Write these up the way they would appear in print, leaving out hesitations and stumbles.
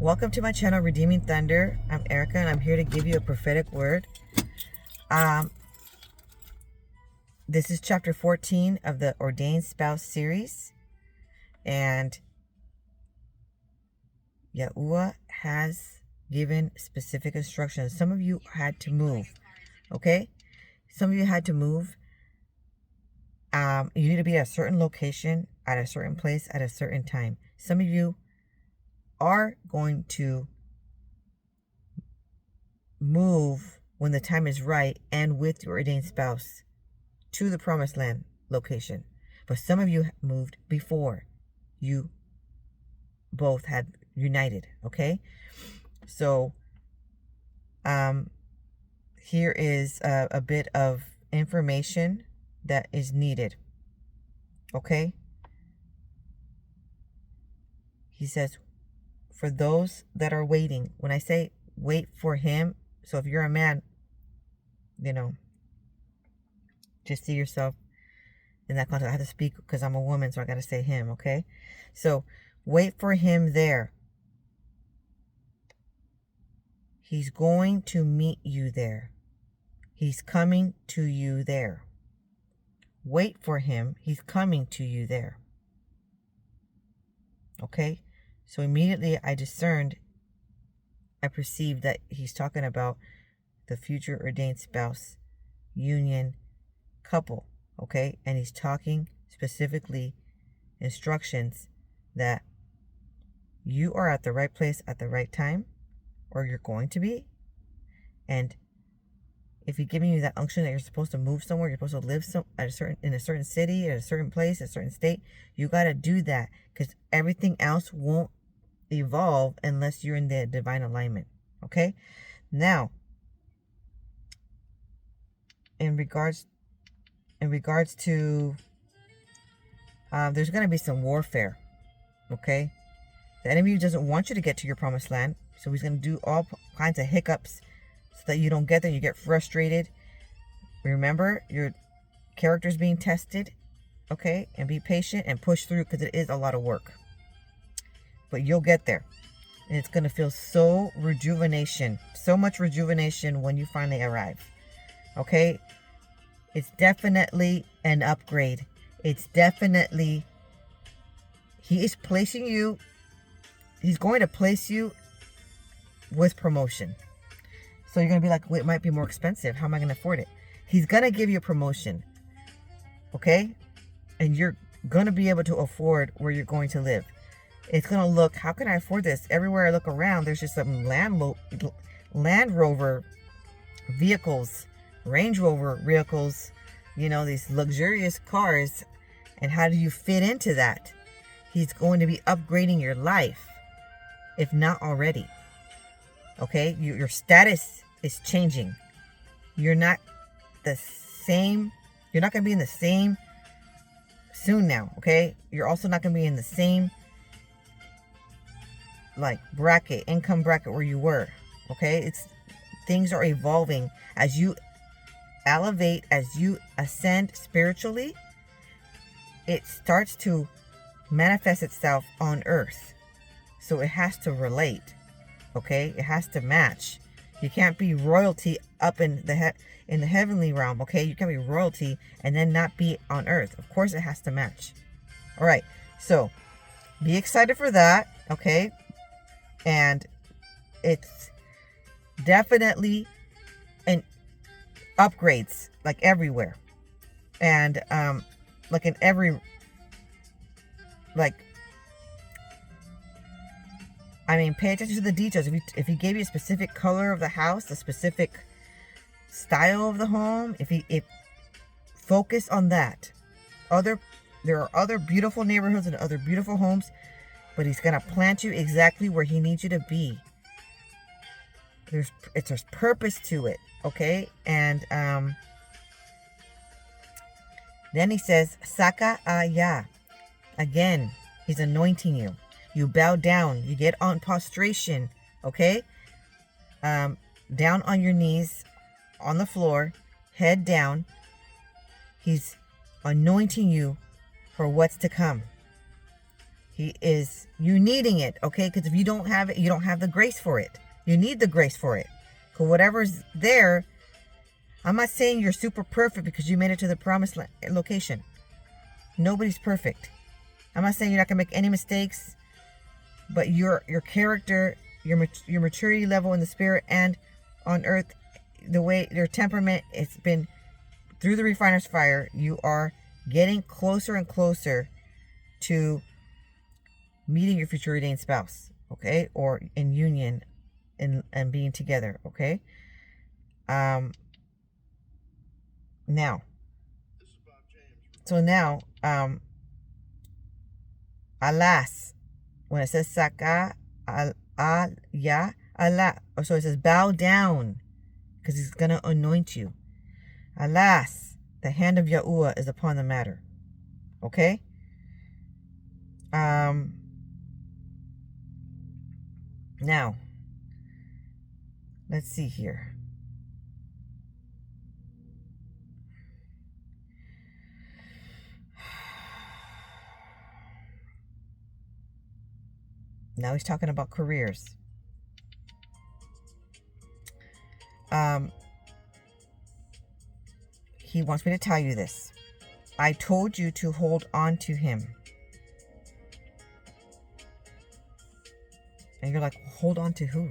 Welcome to my channel, Redeeming Thunder. I'm Erica, and I'm here to give you a prophetic word. This is chapter 14 of the Ordained Spouse series, and Yahuwah has given specific instructions. Some of you had to move, okay? Some of you had to move. You need to be at a certain location, at a certain place, at a certain time. Some of you are going to move when the time is right and with your ordained spouse to the promised land location. But some of you moved before you both had united, okay? So here is a bit of information that is needed, okay? He says, for those that are waiting, when I say wait for him, so if you're a man, just see yourself in that context. I have to speak because I'm a woman, so I got to say him, okay? So wait for him there. He's going to meet you there. He's coming to you there. Wait for him. He's coming to you there. Okay? So immediately I perceived that he's talking about the future ordained spouse, union, couple, okay? And he's talking specifically instructions that you are at the right place at the right time, or you're going to be. And if he's giving you that unction that you're supposed to move somewhere, you're supposed to live in a certain city, at a certain place, a certain state, you got to do that, because everything else won't evolve unless you're in the divine alignment. Okay? Now, in regards to there's going to be some warfare. Okay? The enemy doesn't want you to get to your promised land, so he's going to do all kinds of hiccups so that you don't get there. You get frustrated. Remember, your character's being tested. Okay? And be patient and push through, because it is a lot of work. But you'll get there. And it's going to feel so much rejuvenation when you finally arrive. Okay? It's definitely an upgrade. It's definitely, he is placing you, he's going to place you with promotion. So you're going to be like, wait, it might be more expensive. How am I going to afford it? He's going to give you a promotion. Okay? And you're going to be able to afford where you're going to live. It's going to look, how can I afford this? Everywhere I look around, there's just some Land Rover vehicles, Range Rover vehicles, these luxurious cars. And how do you fit into that? He's going to be upgrading your life, if not already. Okay? Your status is changing. You're not the same. You're not going to be in the same soon now. Okay? You're also not going to be in the same income bracket where you were. Okay? Things are evolving as you elevate, as you ascend spiritually. It starts to manifest itself on earth. So it has to relate. Okay? It has to match. You can't be royalty up in the heavenly realm. Okay? You can't be royalty and then not be on earth. Of course it has to match. All right. So be excited for that. Okay? And it's definitely upgrades, like everywhere. And like in every, pay attention to the details. If he gave you a specific color of the house, a specific style of the home, if focus on that. There are other beautiful neighborhoods and other beautiful homes, but he's going to plant you exactly where he needs you to be. There's purpose to it, okay? And then he says, Saka aya. Again, he's anointing you. You bow down. You get on prostration, okay? Down on your knees, on the floor, head down. He's anointing you for what's to come. You needing it, okay? Because if you don't have it, you don't have the grace for it. You need the grace for it. Because whatever's there, I'm not saying you're super perfect because you made it to the promised location. Nobody's perfect. I'm not saying you're not going to make any mistakes, but your character, your maturity level in the spirit and on earth, the way your temperament, it's been through the refiner's fire. You are getting closer and closer to meeting your future ordained spouse, okay? Or in union and being together, okay? Now, alas, when it says saka, ya, Allah, so it says bow down, because he's going to anoint you. Alas, the hand of Yahuwah is upon the matter. Okay? Now, let's see here. Now he's talking about careers. He wants me to tell you this. I told you to hold on to him. And you're like, hold on to who?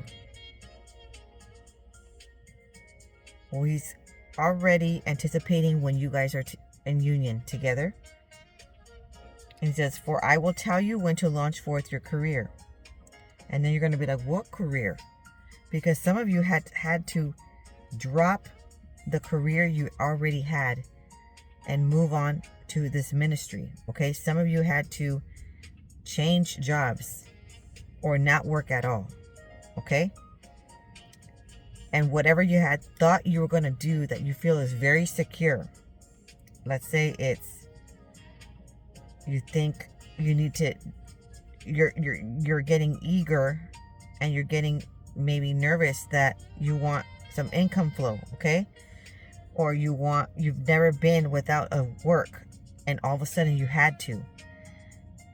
Well, he's already anticipating when you guys are in union together. And he says, for I will tell you when to launch forth your career. And then you're going to be like, what career? Because some of you had to drop the career you already had and move on to this ministry. Okay? Some of you had to change jobs or not work at all. Okay? And whatever you had thought you were going to do that you feel is very secure. Let's say you think you need to, you're getting eager and you're getting maybe nervous that you want some income flow, okay? Or you've never been without a work and all of a sudden you had to.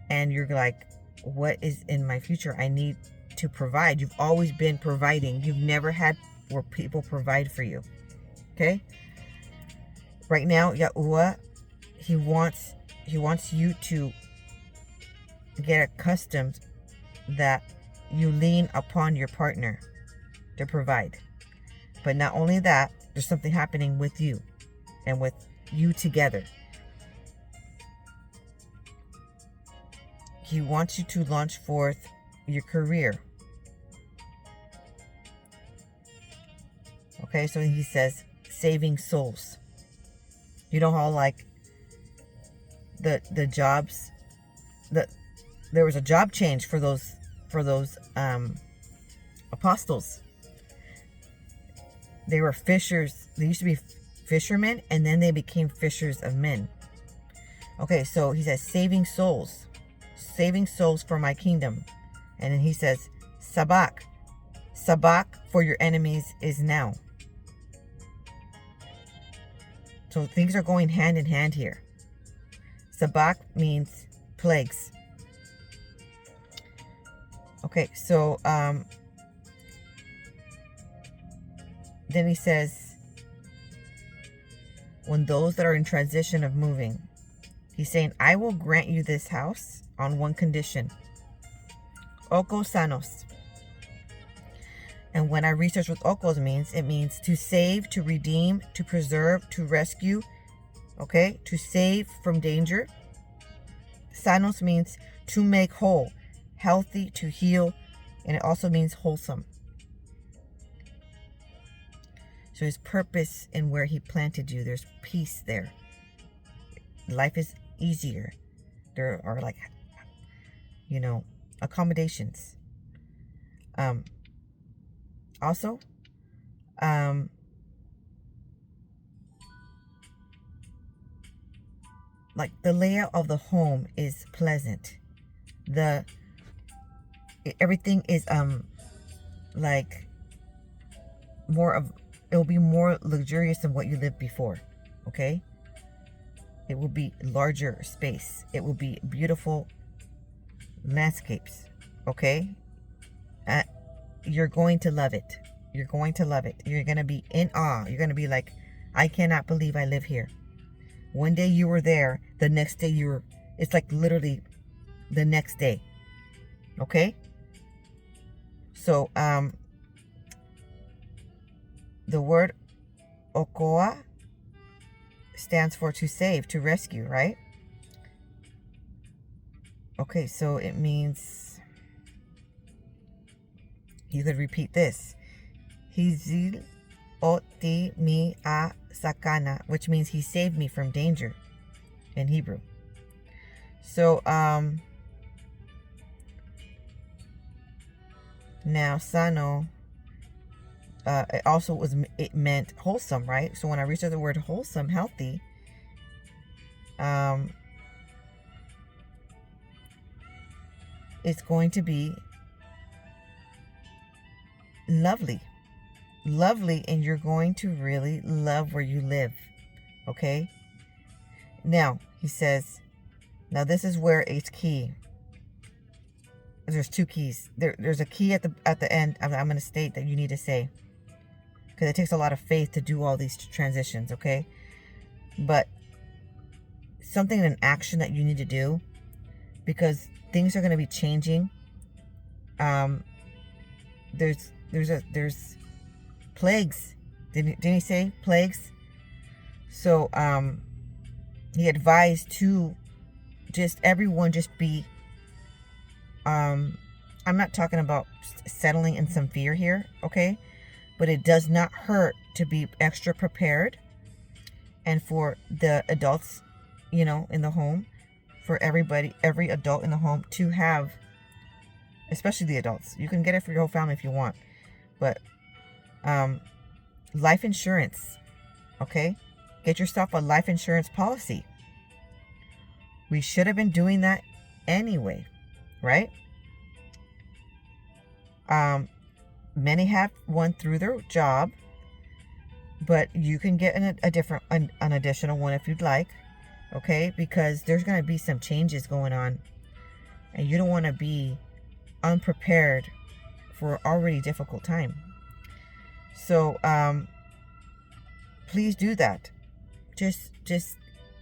And you're like, what is in my future? I need to provide. You've always been providing. You've never had where people provide for you, okay? Right now, Yahuwah, he wants you to get accustomed that you lean upon your partner to provide. But not only that, there's something happening with you and with you together. He wants you to launch forth your career. Okay, so he says saving souls. You know how like the jobs, there was a job change for those apostles. They were fishers. They used to be fishermen, and then they became fishers of men. Okay, so he says saving souls for my kingdom. And then he says sabak for your enemies is now. So things are going hand in hand here. Sabak means plagues. Okay, so then he says, when those that are in transition of moving, he's saying, I will grant you this house on one condition. Oko sanos. And when I research what okos means, it means to save, to redeem, to preserve, to rescue, okay? To save from danger. Sanos means to make whole, healthy, to heal, and it also means wholesome. So his purpose in where he planted you, there's peace there. Life is easier. There are like, accommodations. Also, like the layout of the home is pleasant. Everything is like more of, it will be more luxurious than what you lived before. Okay, it will be larger space. It will be beautiful landscapes. Okay? You're going to love it. You're going to love it. You're going to be in awe. You're going to be like, I cannot believe I live here. One day you were there. The next day it's like literally the next day. Okay? So, the word okoa stands for to save, to rescue, right? Okay, so it means, you could repeat this. Hizil oti mi a sakana, which means he saved me from danger in Hebrew. So, now sano, it meant wholesome, right? So when I researched the word wholesome, healthy, it's going to be lovely, and you're going to really love where you live. Okay? Now, he says, now this is where it's key. There's two keys. There's a key at the end. I'm going to state that you need to say, because it takes a lot of faith to do all these transitions. Okay? But something, an action that you need to do, because things are going to be changing. There's plagues. Didn't he say plagues? So he advised to everyone just be, I'm not talking about settling in some fear here, okay? But it does not hurt to be extra prepared, and for the adults, in the home, for every adult in the home to have, especially the adults. You can get it for your whole family if you want, but life insurance, okay? Get yourself a life insurance policy. We should have been doing that anyway, right? Many have one through their job, but you can get an additional one if you'd like, okay? Because there's going to be some changes going on, and you don't want to be unprepared for an already difficult time. So please do that. Just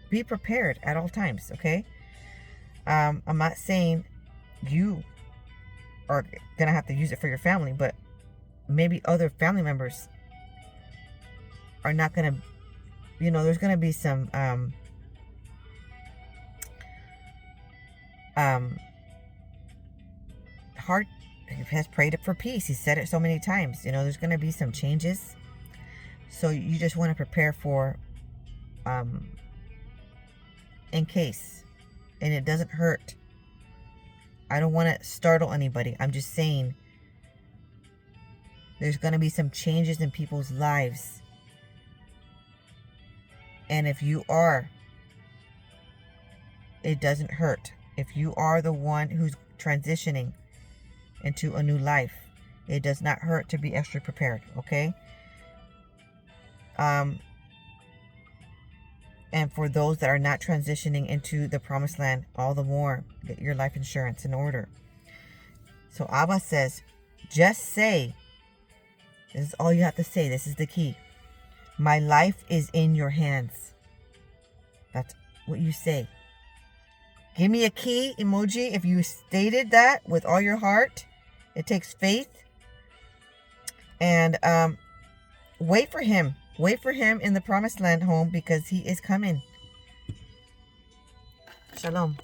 be prepared at all times, okay? I'm not saying you are gonna have to use it for your family, but maybe other family members are not gonna, there's gonna be some heart. He has prayed for peace. He said it so many times. There's gonna be some changes, so you just want to prepare for in case, and it doesn't hurt. I don't want to startle anybody. I'm just saying there's going to be some changes in people's lives. And if you are, it doesn't hurt. If you are the one who's transitioning into a new life, it does not hurt to be extra prepared, okay? And for those that are not transitioning into the promised land, all the more, get your life insurance in order. So Abba says, just say, this is all you have to say. This is the key. My life is in your hands. That's what you say. Give me a key emoji if you stated that with all your heart. It takes faith. And wait for him. Wait for him in the promised land home, because he is coming. Shalom.